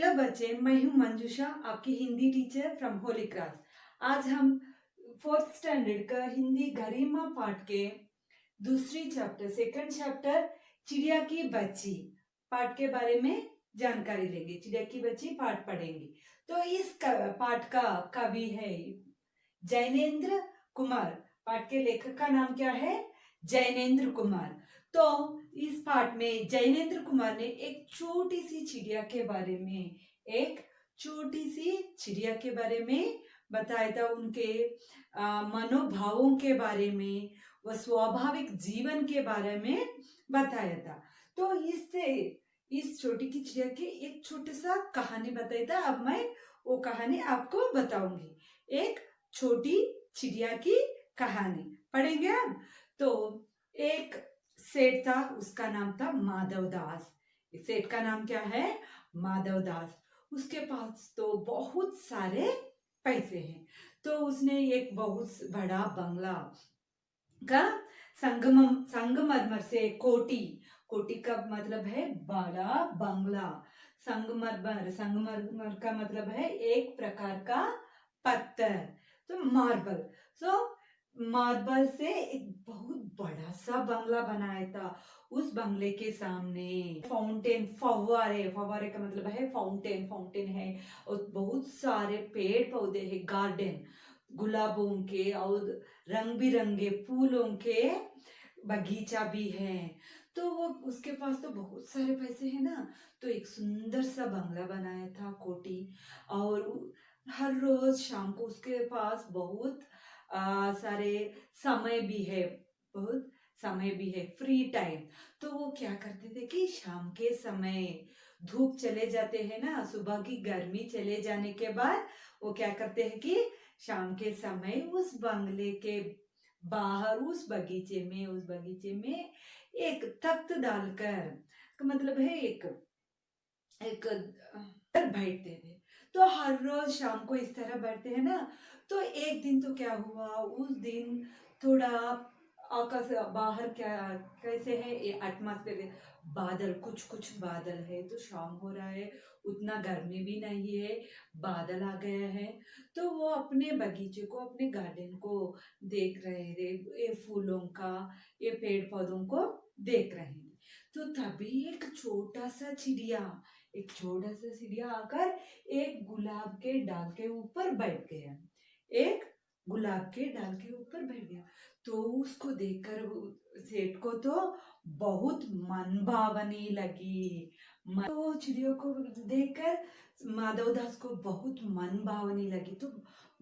Hello बच्चे, मैं हूँ मंजूषा, आपकी Hindi teacher from Holi cross. आज हम फोर्थ स्टैंडर्ड का हिंदी गरिमा पाठ के दूसरी चैप्टर सेकंड चैप्टर चिड़िया की बच्ची पाठ के बारे में जानकारी लेंगे। चिड़िया की बच्ची पाठ पढ़ेंगे। तो इस पाठ का कवि है जैनेन्द्र कुमार। पाठ के लेखक का नाम क्या है? जैनेन्द्र कुमार। तो इस पाठ में जैनेन्द्र कुमार ने एक छोटी सी चिड़िया के बारे में बताया था। उनके मनोभावों के बारे में, व स्वाभाविक जीवन के बारे में बताया था। तो इससे इस छोटी की चिड़िया की एक छोटा सा कहानी बताया था। अब मैं वो कहानी आपको बताऊंगी। एक छोटी चिड़िया की कहानी पढ़ेंगे हम। तो एक सेठ था, उसका नाम था माधव दास। सेठ का नाम क्या है? माधव दास। उसके पास तो बहुत सारे पैसे हैं। तो उसने एक बहुत बड़ा बंगला का संगमरमर से कोटी का मतलब है बड़ा बंगला। संगमरमर का मतलब है एक प्रकार का पत्थर, तो मार्बल। मार्बल से एक बहुत बड़ा सा बंगला बनाया था। उस बंगले के सामने फाउंटेन, फव्वारे का मतलब है फाउंटेन है। और बहुत सारे पेड़ पौधे हैं, गार्डन, गुलाबों के और रंग बिरंगे फूलों के बगीचा भी है। तो वो उसके पास तो बहुत सारे पैसे हैं ना। तो एक सुंदर सा बंगला बनाया था कोटी। और हर रोज शाम को उसके पास बहुत सारे समय भी है, बहुत समय भी है, फ्री टाइम। तो वो क्या करते थे कि शाम के समय धूप चले जाते हैं ना, सुबह की गर्मी चले जाने के बाद वो क्या करते हैं कि शाम के समय उस बंगले के बाहर उस बगीचे में एक तख्त डालकर, मतलब है एक एक बैठते थे। तो हर रोज शाम को इस तरह बैठते हैं ना। तो एक दिन तो क्या हुआ, उस दिन थोड़ा आकाश बाहर क्या कैसे है ये एटमॉस्फेयर, बादल, कुछ कुछ बादल है। तो शाम हो रहा है, उतना गर्मी भी नहीं है, बादल आ गया है। तो वो अपने बगीचे को, अपने गार्डन को देख रहे थे, ये फूलों का, ये पेड़ पौधों को देख रहे हैं। तो तभी एक छोटा सा चिड़िया आकर एक गुलाब के डाल के ऊपर बैठ गया। एक गुलाब के डाल के ऊपर बैठ गया। तो उसको देखकर सेठ को तो बहुत मनभावनी लगी। तो चिड़ियों को देखकर माधव दास को बहुत मनभावनी लगी। तो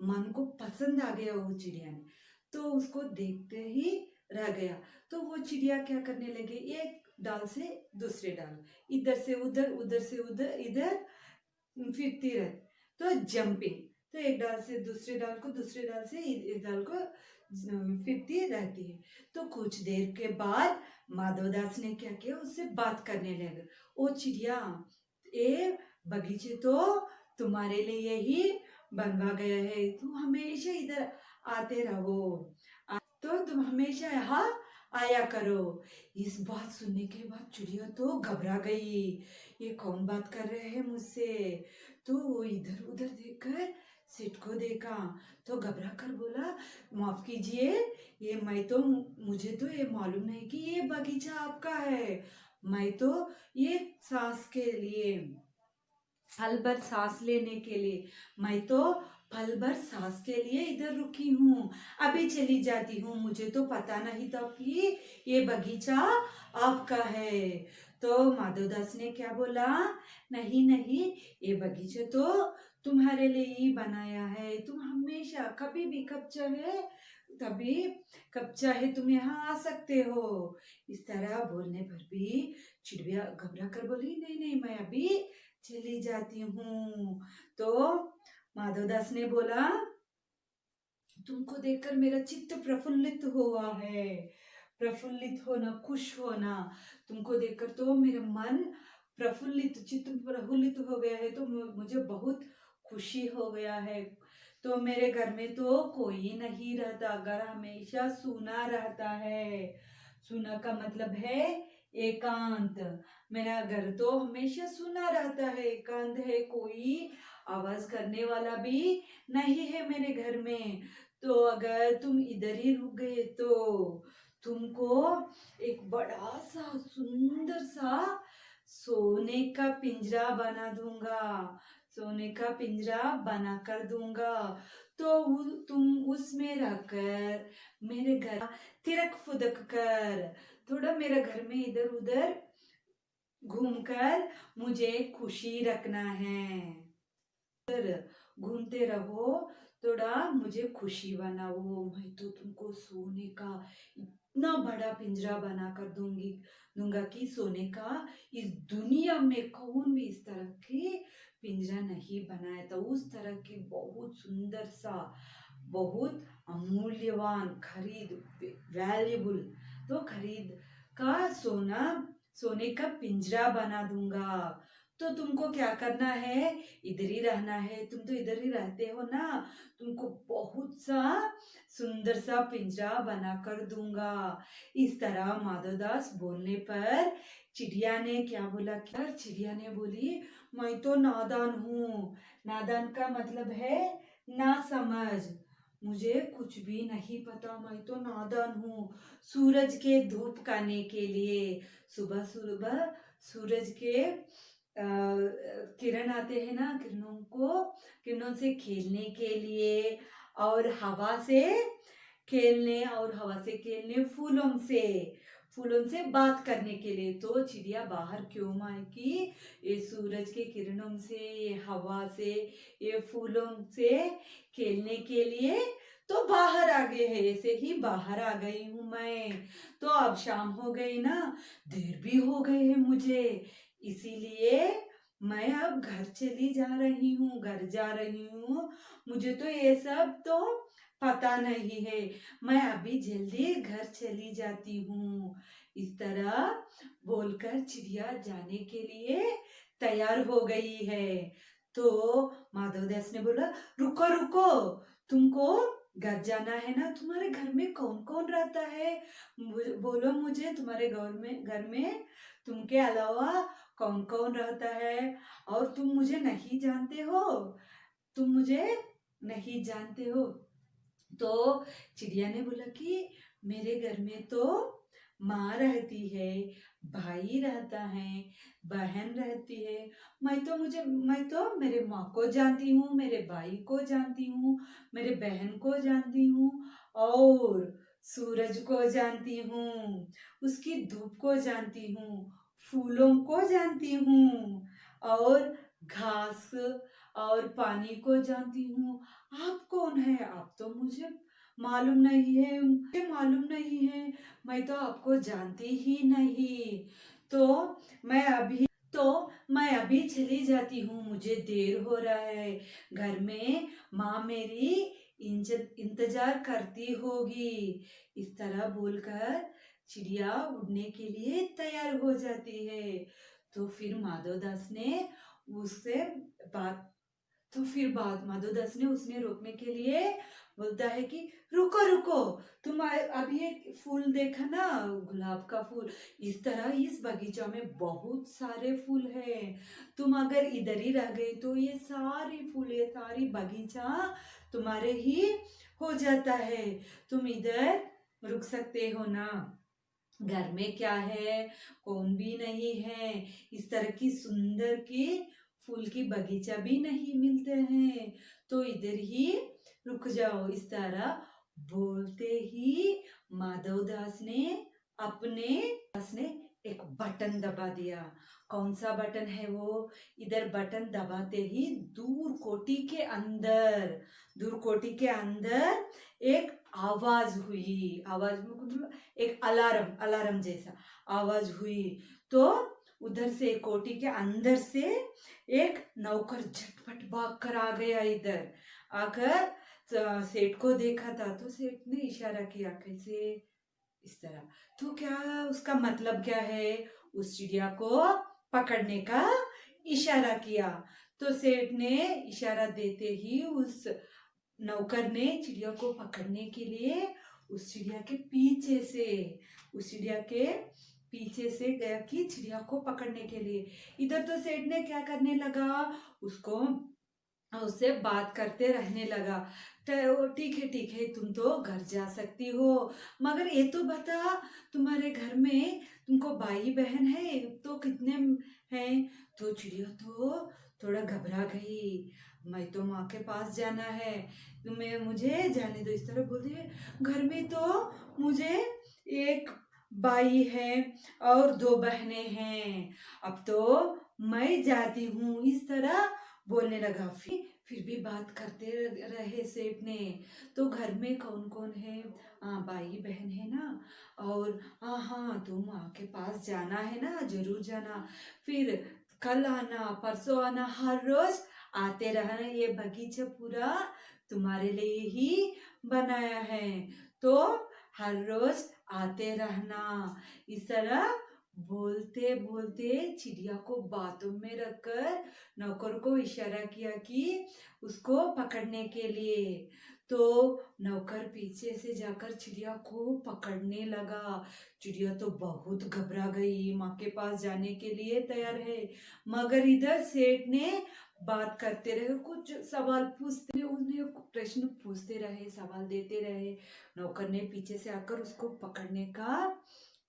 मन को पसंद आ गया वो चिड़िया ने। तो उसको देखते ही रह गया। तो वो चिड़िया क्या करने लगे, एक डाल से दूसरे डाल, इधर से उधर, उधर से उधर, इधर फिरती रहे। तो जंपिंग, तो एक डाल से दूसरे डाल को, दूसरे डाल से इस डाल को फिरती रहती है। तो कुछ देर के बाद माधवदास ने क्या किया, उससे बात करने लगे। ओ चिड़िया, ये बगीचे तो तुम्हारे लिए ही बनवा गया है, तुम हमेशा इधर आते रहो, तो तुम हमेशा यहाँ आया करो। इस बात सुनने के बाद चिड़िया तो घबरा गई, ये कौन बात कर रहे हैं मुझसे। तो वो इधर उधर देखकर सेठ को देखा, तो घबरा कर बोला, माफ कीजिए, ये मुझे तो ये मालूम नहीं कि ये बगीचा आपका है। मैं तो ये सांस के लिए, पल भर सांस लेने के लिए, मैं तो पल भर सांस के लिए इधर रुकी हूँ, अभी चली जाती हूँ। मुझे तो पता नहीं था कि ये बगीचा आपका है। तो माधवदास ने क्या बोला, नहीं नहीं, ये बगीचा तो तुम्हारे लिए ही बनाया है, तुम हमेशा कभी भी कब चाहे तुम यहाँ आ सकते हो। इस तरह बोलने पर भी चिड़िया घबरा कर बोली, नहीं नहीं, मैं अभी चली जाती हूँ। तो माधवदास ने बोला, तुमको देखकर मेरा चित्त प्रफुल्लित हुआ है, प्रफुल्लित होना, खुश होना, तुमको देखकर तो मेरा मन चित्त प्रफुल्लित हो गया है। तो मुझे बहुत खुशी हो गया है। तो मेरे घर में तो कोई नहीं रहता, घर हमेशा सूना रहता है। सूना का मतलब है एकांत। मेरा घर तो हमेशा सुना रहता है, एकांत है, कोई आवाज करने वाला भी नहीं है मेरे घर में। तो अगर तुम इधर ही रुक गए तो तुमको एक बड़ा सा सुंदर सा सोने का पिंजरा बना दूंगा, सोने का पिंजरा बना कर दूंगा। तो तुम उसमें रहकर मेरे घर तिरक फुदक कर थोड़ा मेरे घर में इधर उधर घूमकर मुझे खुशी रखना है। घूमते रहो, थोड़ा मुझे खुशी बनाओ। मैं तो तुमको सोने का इतना बड़ा पिंजरा बना कर दूंगा कि सोने का इस दुनिया में कौन भी इस तरह की पिंजरा नहीं बनाया था। उस तरह की बहुत सुंदर सा, बहुत अमूल्यवान, खरीद वैल्यूबल, तो खरीद का सोने का पिंजरा बना दूंगा। तो तुमको क्या करना है, इधर ही रहना है। तुम तो इधर ही रहते हो ना, तुमको बहुत सा सुंदर सा पिंजरा बना कर दूंगा। इस तरह माधवदास बोलने पर चिड़िया ने क्या बोला, क्या चिड़िया ने बोली, मैं तो नादान हूँ। नादान का मतलब है ना समझ, मुझे कुछ भी नहीं पता, मैं तो नादान हूँ। सूरज के धूप खाने के लिए सुबह सुबह सूरज के किरण आते हैं ना, किरणों से खेलने के लिए, और हवा से खेलने, फूलों से बात करने के लिए। तो चिड़िया बाहर क्यों आएगी, ये सूरज के किरणों से, ये हवा से, ये फूलों से खेलने के लिए तो बाहर आ गए हैं। ऐसे ही बाहर आ गई हूँ मैं। तो अब शाम हो गई ना, देर भी हो गई है मुझे, इसीलिए मैं अब घर चली जा रही हूँ, घर जा रही हूँ। मुझे तो ये सब तो पता नहीं है, मैं अभी जल्दी घर चली जाती हूँ। इस तरह बोलकर चिड़िया जाने के लिए तैयार हो गई है। तो माधवदास ने बोला, रुको रुको, तुमको घर जाना है ना, तुम्हारे घर में कौन कौन रहता है, बोलो मुझे, तुम्हारे घर में तुमके अलावा कौन कौन रहता है, और तुम मुझे नहीं जानते हो, तुम मुझे नहीं जानते हो। तो चिड़िया ने बोला कि मेरे घर में तो माँ रहती है, भाई रहता है, बहन रहती है। मैं तो मेरे माँ को जानती हूँ, मेरे भाई को जानती हूँ, मेरे बहन को जानती हूँ, और सूरज को जानती हूँ, उसकी धूप को जानती हूँ, फूलों को जानती हूँ, और घास और पानी को जानती हूँ। आप कौन है, आप तो मुझे मालूम नहीं है, मैं तो आपको जानती ही नहीं। तो मैं अभी चली जाती हूँ, मुझे देर हो रहा है, घर में माँ मेरी इंतजार करती होगी। इस तरह बोलकर चिड़िया उड़ने के लिए तैयार हो जाती है। तो फिर माधवदास ने उससे बात माधवदास ने उसने रोकने के लिए बोलता है कि रुको रुको, तुम अभी एक फूल देखा ना, गुलाब का फूल, इस तरह इस बगीचा में बहुत सारे फूल हैं। तुम अगर इधर ही रह गए तो ये सारी बगीचा तुम्हारे ही हो जाता है। तुम इधर रुक सकते हो ना, घर में क्या है, कौन भी नहीं है, इस तरह की सुंदर की फूल की बगीचा भी नहीं मिलते हैं, तो इधर ही रुक जाओ। इस तरह बोलते ही माधवदास ने एक बटन दबा दिया। कौन सा बटन है वो, इधर बटन दबाते ही दूर कोटी के अंदर एक आवाज हुई, आवाज में मतलब एक अलार्म जैसा आवाज हुई। तो उधर से कोटी के अंदर से एक नौकर झटपट भाग कर आ गया। इधर आकर सेठ को देखा था, तो सेठ ने इशारा किया, कैसे, इस तरह। तो क्या उसका मतलब क्या है, उस चिड़िया को पकड़ने का इशारा किया। तो सेठ ने इशारा देते ही उस नौकर ने चिड़िया को पकड़ने के लिए उस चिड़िया के पीछे से गया कि चिड़िया को पकड़ने के लिए। इधर तो सेठ ने क्या करने लगा, उसको उससे बात करते रहने लगा। ठीक है तुम तो घर जा सकती हो, मगर ये तो बता, तुम्हारे घर में तुमको भाई बहन है तो कितने हैं? तो चिड़िया तो थोड़ा घबरा गई। मैं तो माँ के पास जाना है, तुम्हें मुझे जाने दो, इस तरह बोलती है। घर में तो मुझे एक भाई है और 2 बहनें हैं, अब तो मैं जाती हूँ, इस तरह बोलने लगा। फिर भी बात करते रहे सेठ ने। तो घर में कौन कौन है? भाई बहन है ना, और हाँ तुम माँ के पास जाना है ना, जरूर जाना, फिर कल आना, परसों आना, हर रोज आते रहना, ये बगीचा पूरा तुम्हारे लिए ही बनाया है, तो हर रोज आते रहना। इस तरह बोलते बोलते चिड़िया को बातों में रखकर नौकर को इशारा किया कि उसको पकड़ने के लिए। तो नौकर पीछे से जाकर चिड़िया को पकड़ने लगा। चिड़िया तो बहुत घबरा गई, माँ के पास जाने के लिए तैयार है, मगर इधर सेठ ने बात करते रहे, कुछ सवाल पूछते, उन्हें प्रश्न पूछते रहे, सवाल देते रहे। नौकर ने पीछे से आकर उसको पकड़ने का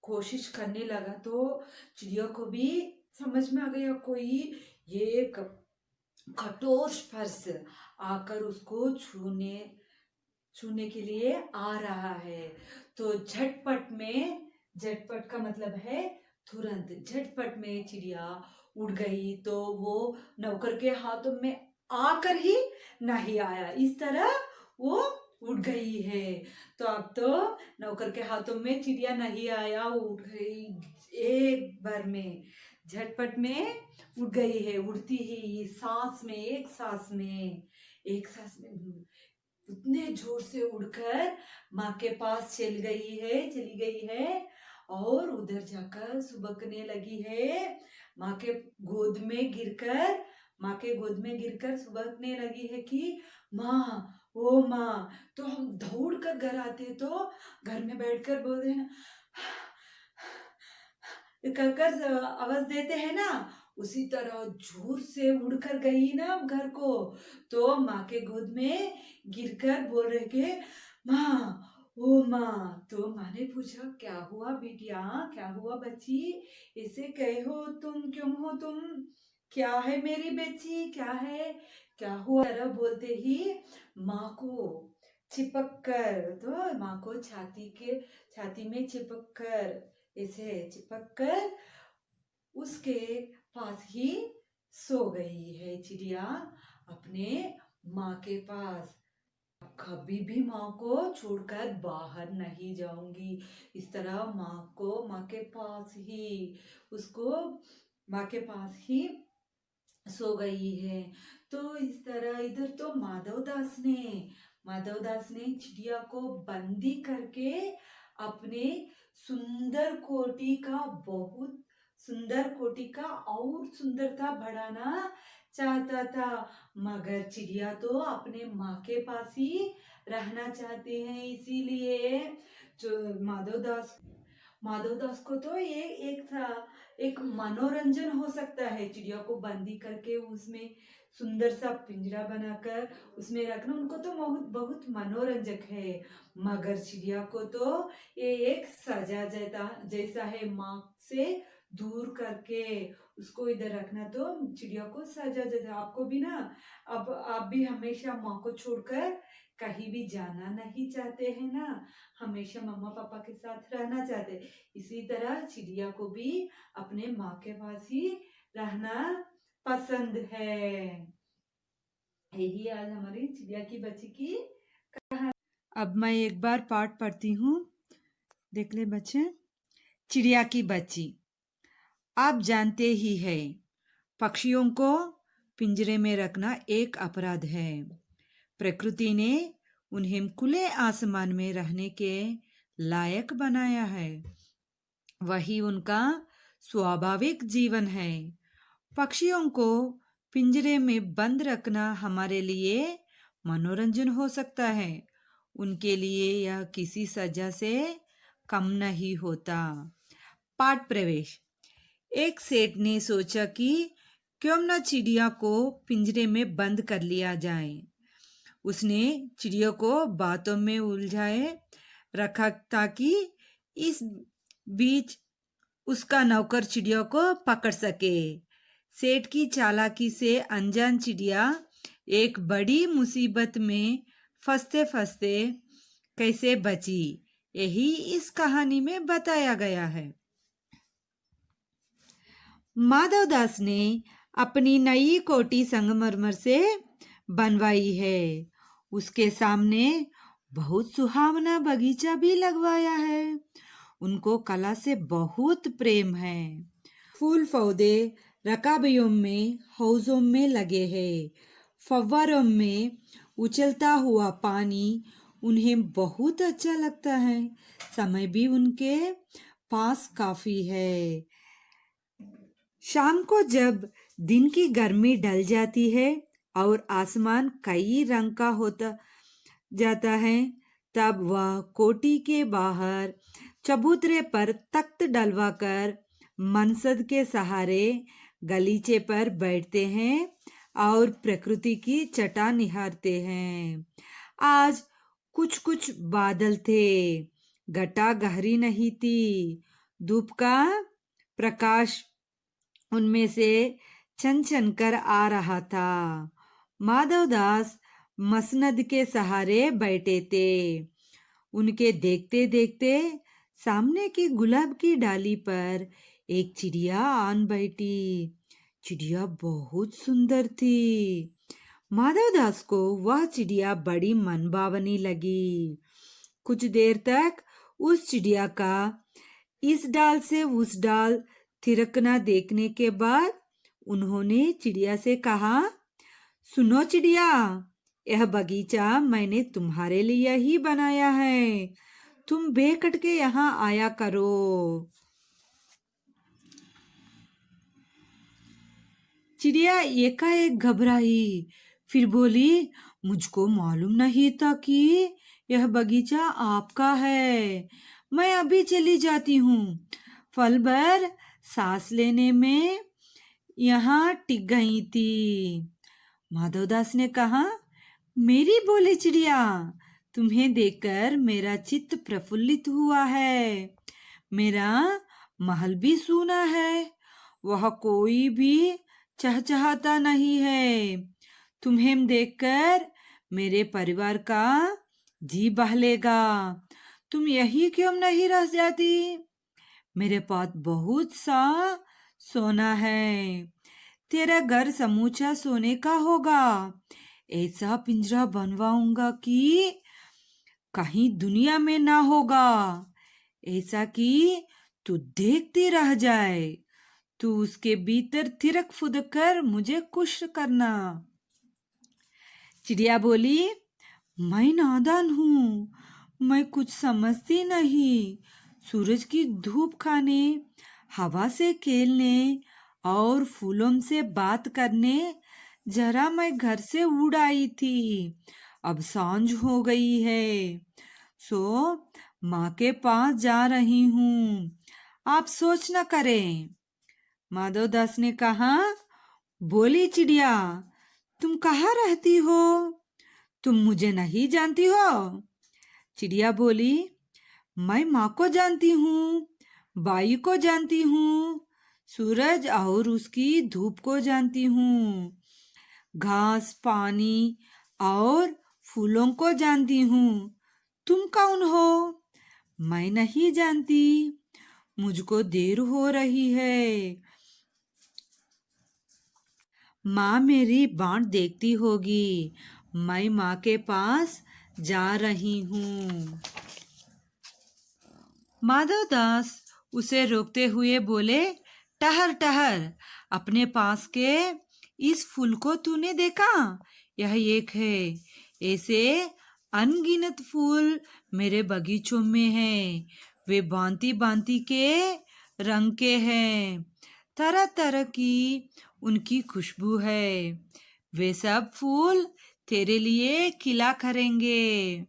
कोशिश करने लगा। तो चिड़िया को भी समझ में आ गया कोई ये कठोर स्पर्श आकर उसको छूने छूने के लिए आ रहा है। तो झटपट का मतलब है तुरंत, झटपट में चिड़िया उड़ गई। तो वो नौकर के हाथों में आकर ही नहीं आया, इस तरह वो उड़ गई है। तो अब तो नौकर के हाथों में चिड़िया नहीं आया, उड़ गई एक बार में, झटपट में उड़ गई है, उड़ती ही एक सांस में उतने जोर से उड़कर माँ के पास चली गई है, और उधर जाकर सुबकने लगी है। माँ के गोद में गिरकर सुबकने लगी है कि माँ, ओ माँ। तो हम दौड़ कर घर आते, तो घर में बैठकर बोलते हैं ना, कर आवाज देते हैं ना, उसी तरह जोर से उड़कर गई ना घर को। तो माँ के गोद में गिरकर बोल रहे के माँ, ओ माँ। तो माँ ने पूछा, क्या हुआ बिटिया, क्या हुआ बच्ची, ऐसे कहे हो तुम, क्यों हो तुम, क्या है मेरी बच्ची, क्या है, क्या हुआ? तरह बोलते ही माँ को चिपक कर, तो माँ को छाती में चिपक कर, ऐसे चिपक कर उसके पास ही सो गई है चिड़िया, अपने माँ के पास। कभी भी माँ को छोड़कर बाहर नहीं जाऊंगी, इस तरह माँ के पास ही, उसको माँ के पास ही सो गई है। तो इस तरह इधर तो माधव दास ने चिड़िया को बंदी करके अपने सुंदर कोटि का बहुत सुंदर कोटि का और सुंदरता बढ़ाना चाहता था, मगर चिड़िया तो अपने माँ के पास ही रहना चाहते हैं। इसीलिए जो माधव दास को तो ये एक मनोरंजन हो सकता है, चिड़िया को बंदी करके उसमें सुंदर सा पिंजरा बनाकर उसमें रखना, उनको तो बहुत बहुत मनोरंजक है। मगर चिड़िया को तो ये एक सजा जैसा है, माँ से दूर करके उसको इधर रखना तो चिड़िया को सजा जैसा। आपको भी ना, अब आप भी हमेशा माँ को छोड़कर कहीं भी जाना नहीं चाहते हैं ना, हमेशा मम्मा पापा के साथ रहना चाहते। इसी तरह चिड़िया को भी अपने माँ के पास ही रहना पसंद है। यही आज हमारी चिड़िया की बच्ची की। अब मैं एक बार पाठ पढ़ती हूँ, देख ले बच्चे। चिड़िया की बच्ची। आप जानते ही हैं, पक्षियों को पिंजरे में रखना एक अपराध है। प्रकृति ने उन्हें खुले आसमान में रहने के लायक बनाया है, वही उनका स्वाभाविक जीवन है। पक्षियों को पिंजरे में बंद रखना हमारे लिए मनोरंजन हो सकता है, उनके लिए यह किसी सजा से कम नहीं होता। पाठ प्रवेश। एक सेठ ने सोचा कि क्यों न चिड़िया को पिंजरे में बंद कर लिया जाए। उसने चिड़िया को बातों में उलझाए रखा ताकि इस बीच उसका नौकर चिड़िया को पकड़ सके। सेठ की चालाकी से अनजान चिड़िया एक बड़ी मुसीबत में फंसते फंसते कैसे बची, यही इस कहानी में बताया गया है। माधवदास ने अपनी नई कोठी संगमरमर से बनवाई है। उसके सामने बहुत सुहावना बगीचा भी लगवाया है। उनको कला से बहुत प्रेम है। फूल पौधे रकाबियों में हौजों में लगे हैं। फव्वारों में उछलता हुआ पानी उन्हें बहुत अच्छा लगता है। समय भी उनके पास काफी है। शाम को जब दिन की गर्मी ढल जाती है और आसमान कई रंग का होता जाता है, तब वह कोठी के बाहर चबूतरे पर तख्त डलवाकर मनसद के सहारे गलीचे पर बैठते हैं और प्रकृति की छटा निहारते हैं। आज कुछ कुछ बादल थे, घटा गहरी नहीं थी। धूप का प्रकाश उनमें से छन छन कर आ रहा था। माधवदास मसनद के सहारे बैठे थे। उनके देखते देखते सामने की गुलाब की डाली पर एक चिड़िया आन बैठी। चिड़िया बहुत सुंदर थी। माधवदास को वह चिड़िया बड़ी मनभावनी लगी। कुछ देर तक उस चिड़िया का इस डाल से उस डाल थिरकना देखने के बाद उन्होंने चिड़िया से कहा, सुनो चिड़िया, यह बगीचा मैंने तुम्हारे लिए ही बनाया है। तुम बेखट के यहाँ आया करो। चिड़िया एकाएक घबराई, फिर बोली, मुझको मालूम नहीं था कि यह बगीचा आपका है। मैं अभी चली जाती हूँ। पल भर सांस लेने में यहाँ टिक गई थी। माधवदास ने कहा, मेरी बोली चिड़िया, तुम्हें देखकर मेरा चित्त प्रफुल्लित हुआ है। मेरा महल भी सूना है, वह कोई भी चहचहाता नहीं है। तुम्हें देखकर मेरे परिवार का जी बहलेगा। तुम यही क्यों नहीं रह जाती? मेरे पास बहुत सा सोना है। तेरा घर समूचा सोने का होगा। ऐसा पिंजरा बनवाऊंगा कि कहीं दुनिया में ना होगा। ऐसा कि तू देखती रह जाए। तू उसके भीतर थिरक फुदक कर मुझे खुश करना। चिड़िया बोली, मैं नादान हूँ, मैं कुछ समझती नहीं। सूरज की धूप खाने, हवा से खेलने और फूलों से बात करने जरा मैं घर से उड़ आई थी। अब सांझ हो गई है, सो माँ के पास जा रही हूँ। आप सोच न करें। माधवदास ने कहा, बोली चिड़िया, तुम कहाँ रहती हो? तुम मुझे नहीं जानती हो? चिड़िया बोली, मैं माँ को जानती हूँ, बाई को जानती हूँ, सूरज और उसकी धूप को जानती हूँ, घास पानी और फूलों को जानती हूँ। तुम कौन हो? मैं नहीं जानती। मुझको देर हो रही है। माँ मेरी बाट देखती होगी। मैं माँ के पास जा रही हूँ। माधवदास उसे रोकते हुए बोले, टहर टहर, अपने पास के इस फूल को तूने देखा? यह एक है। ऐसे अनगिनत फूल मेरे बगीचों में हैं। वे भांति भांति के रंग के हैं। तरह तरह की उनकी खुशबू है। वे सब फूल तेरे लिए खिला करेंगे।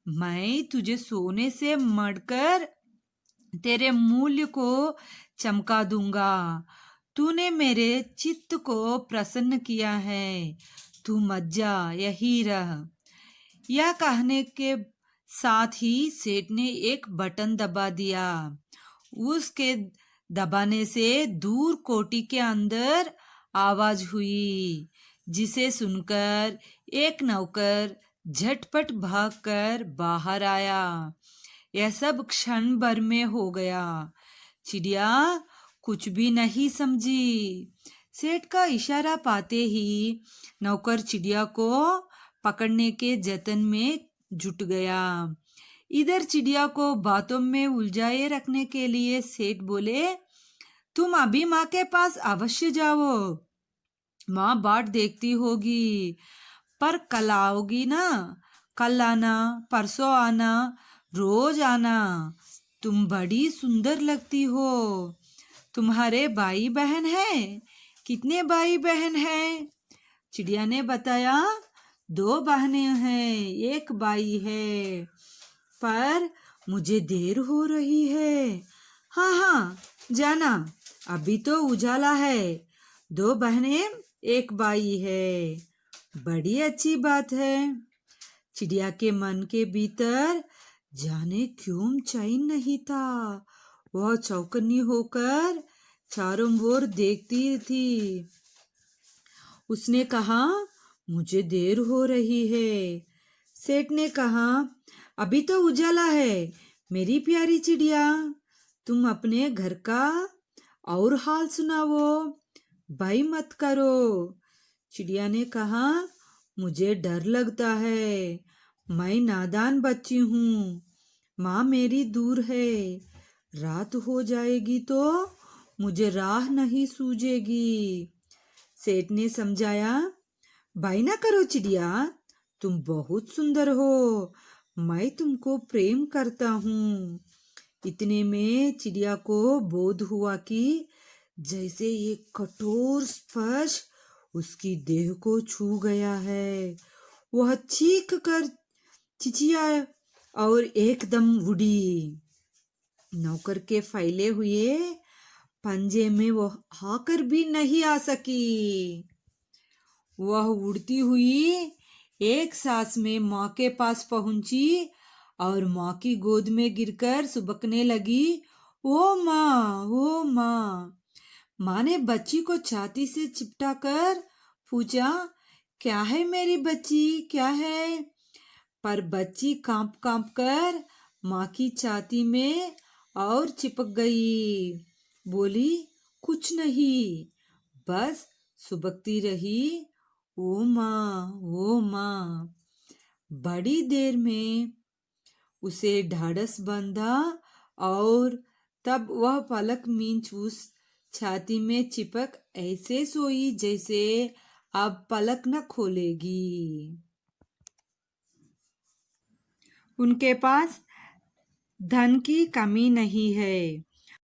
मैं तुझे सोने से मढ़कर तेरे मूल्य को चमका दूंगा। तूने मेरे चित्त को प्रसन्न किया है, तू मत जा, यही रह। यह कहने के साथ ही सेठ ने एक बटन दबा दिया। उसके दबाने से दूर कोठी के अंदर आवाज हुई, जिसे सुनकर एक नौकर झटपट भागकर बाहर आया। यह सब क्षण भर में हो गया। चिड़िया कुछ भी नहीं समझी। सेठ का इशारा पाते ही नौकर चिड़िया को पकड़ने के जतन में जुट गया। इधर चिड़िया को बातों में उलझाए रखने के लिए सेठ बोले, तुम अभी माँ के पास अवश्य जाओ, माँ बाट देखती होगी, पर कल आओगी ना? कल आना, परसों आना, रोज आना। तुम बड़ी सुंदर लगती हो। तुम्हारे भाई बहन हैं? कितने भाई बहन हैं? चिड़िया ने बताया, 2 बहनें हैं, 1 भाई है, पर मुझे देर हो रही है। हाँ हाँ, जाना, अभी तो उजाला है। 2 बहनें, 1 भाई है, बड़ी अच्छी बात है। चिड़िया के मन के भीतर जाने क्यों चैन नहीं था। वह चौकन्नी होकर चारों ओर देखती थी। उसने कहा, मुझे देर हो रही है। सेठ ने कहा, अभी तो उजाला है मेरी प्यारी चिड़िया, तुम अपने घर का और हाल सुनाओ, भय मत करो। चिड़िया ने कहा, मुझे डर लगता है, मैं नादान बच्ची हूँ, माँ मेरी दूर है, रात हो जाएगी तो मुझे राह नहीं सूझेगी। सेठ ने समझाया, भय ना करो चिड़िया, तुम बहुत सुंदर हो, मैं तुमको प्रेम करता हूँ। इतने में चिड़िया को बोध हुआ कि जैसे एक कठोर स्पर्श उसकी देह को छू गया है। वह चीख कर चिचिया और एकदम उड़ी। नौकर के फैले हुए पंजे में वह आकर भी नहीं आ सकी। वह उड़ती हुई एक सांस में माँ के पास पहुंची और माँ की गोद में गिरकर सुबकने लगी, ओ माँ, ओ माँ। माँ ने बच्ची को छाती से चिपटा कर पूछा, क्या है मेरी बच्ची, क्या है? पर बच्ची कांप कांप कर माँ की छाती में और चिपक गई। बोली, कुछ नहीं, बस सुबकती रही, ओ माँ, ओ माँ। बड़ी देर में उसे ढाढ़स बंधा और तब वह पलक मींच उस छाती में चिपक ऐसे सोई जैसे अब पलक न खोलेगी। उनके पास धन की कमी नहीं है,